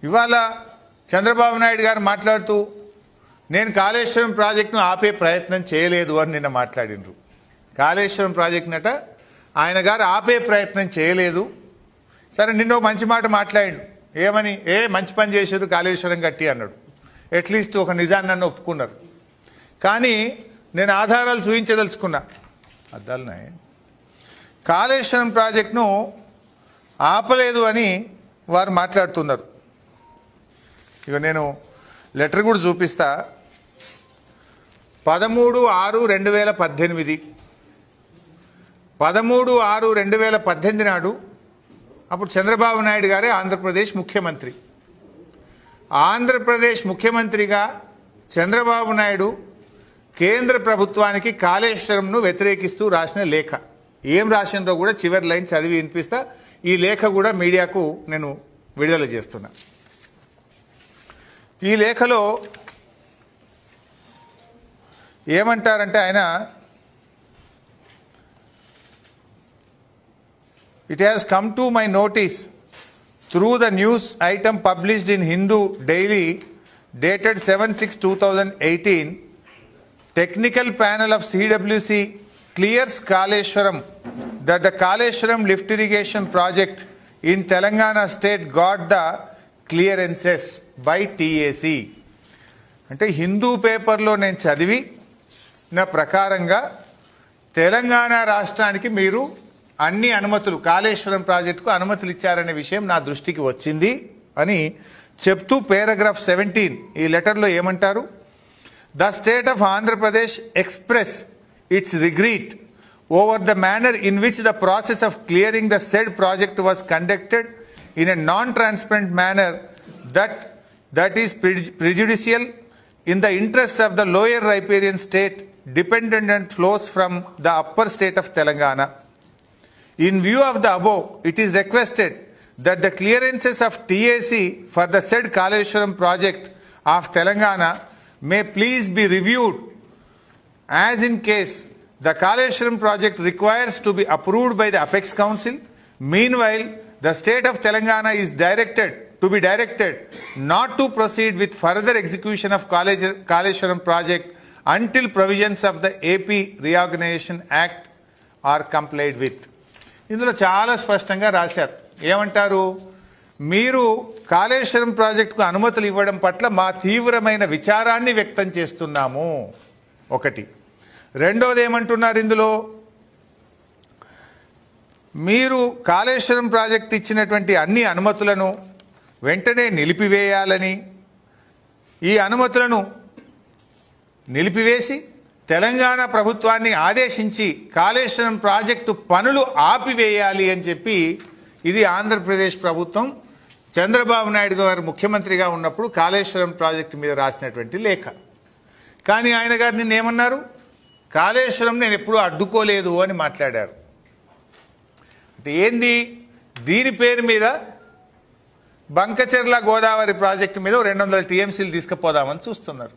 ఇవాళ చంద్రబాబు నాయుడు గారు మాట్లాడుతూ నేను కాళేశ్వరం ప్రాజెక్టును ఆపే ప్రయత్నం చేయలేదు అని నిన్న మాట్లాడినరు. కాళేశ్వరం ప్రాజెక్టునట ఆయన గారు ఆపే ప్రయత్నం చేయలేదు. సరే, నిన్న మంచి మాట మాట్లాడిండు. ఏమని? మంచి పని చేశారు, కాళేశ్వరం కట్టి అన్నాడు. అట్లీస్ట్ ఒక నిజాన్ని నన్ను ఒప్పుకున్నారు. కానీ నేను ఆధారాలు చూపించదలుచుకున్నా. అద్దాలున్నాయి. కాళేశ్వరం ప్రాజెక్టును ఆపలేదు అని వారు మాట్లాడుతున్నారు. ఇక నేను లెటర్ కూడా చూపిస్తా. 13/6/2018 13/6/2018 నాడు అప్పుడు చంద్రబాబు నాయుడు గారే ఆంధ్రప్రదేశ్ ముఖ్యమంత్రి. ఆంధ్రప్రదేశ్ ముఖ్యమంత్రిగా చంద్రబాబు నాయుడు కేంద్ర ప్రభుత్వానికి కాళేశ్వరంను వ్యతిరేకిస్తూ రాసిన లేఖ. ఏం రాసినో కూడా చివరి లైన్ చదివి వినిపిస్తా. ఈ లేఖ కూడా మీడియాకు నేను విడుదల చేస్తున్నా. ఈ లేఖలో ఏమంటారంటే ఆయన, it has come to my notice through the news item published in Hindu Daily dated 7/6/2018, technical panel of CWC clears Kaleshwaram that the Kaleshwaram lift irrigation project in Telangana state got the clearances by TAC. అంటే హిందూ పేపర్లో నేను చదివి నా ప్రకారంగా తెలంగాణ రాష్ట్రానికి మీరు అన్ని అనుమతులు, కాళేశ్వరం ప్రాజెక్టుకు అనుమతులు ఇచ్చారనే విషయం నా దృష్టికి వచ్చింది అని చెప్తూ పారాగ్రాఫ్ 17 ఈ లెటర్లో ఏమంటారు? The state of Andhra Pradesh express it's regret over the manner in which the process of clearing the said project was conducted in a non-transparent manner that is prejudicial in the interests of the lower riparian state dependent and flows from the upper state of Telangana. In view of the above, it is requested that the clearances of TAC for the said Kaleshwaram project of Telangana may please be reviewed, as in case the Kaleshwaram project requires to be approved by the Apex Council. Meanwhile, the state of Telangana is directed not to proceed with further execution of Kaleshwaram project until provisions of the AP Reorganization Act are complied with. ఇందులో చాలా స్పష్టంగా రాశారు. ఏమంటారు? మీరు కాళేశ్వరం ప్రాజెక్టుకు అనుమతులు ఇవ్వడం పట్ల మా తీవ్రమైన విచారాన్ని వ్యక్తం చేస్తున్నాము. ఒకటి. రెండోది ఏమంటున్నారు ఇందులో? మీరు కాళేశ్వరం ప్రాజెక్టు ఇచ్చినటువంటి అన్ని అనుమతులను వెంటనే నిలిపివేయాలని, ఈ అనుమతులను నిలిపివేసి తెలంగాణ ప్రభుత్వాన్ని ఆదేశించి కాళేశ్వరం ప్రాజెక్టు పనులు ఆపివేయాలి అని చెప్పి ఇది ఆంధ్రప్రదేశ్ ప్రభుత్వం చంద్రబాబు నాయుడు గారు ముఖ్యమంత్రిగా ఉన్నప్పుడు కాళేశ్వరం ప్రాజెక్టు మీద రాసినటువంటి లేఖ. కానీ ఆయన గారు నిన్న ఏమన్నారు? కాళేశ్వరం నేను ఎప్పుడూ అడ్డుకోలేదు అని మాట్లాడారు. అంటే ఏంది? దీని పేరు మీద బంకచెర్ల గోదావరి ప్రాజెక్టు మీద 200 టీఎంసీలు తీసుకుపోదామని చూస్తున్నారు.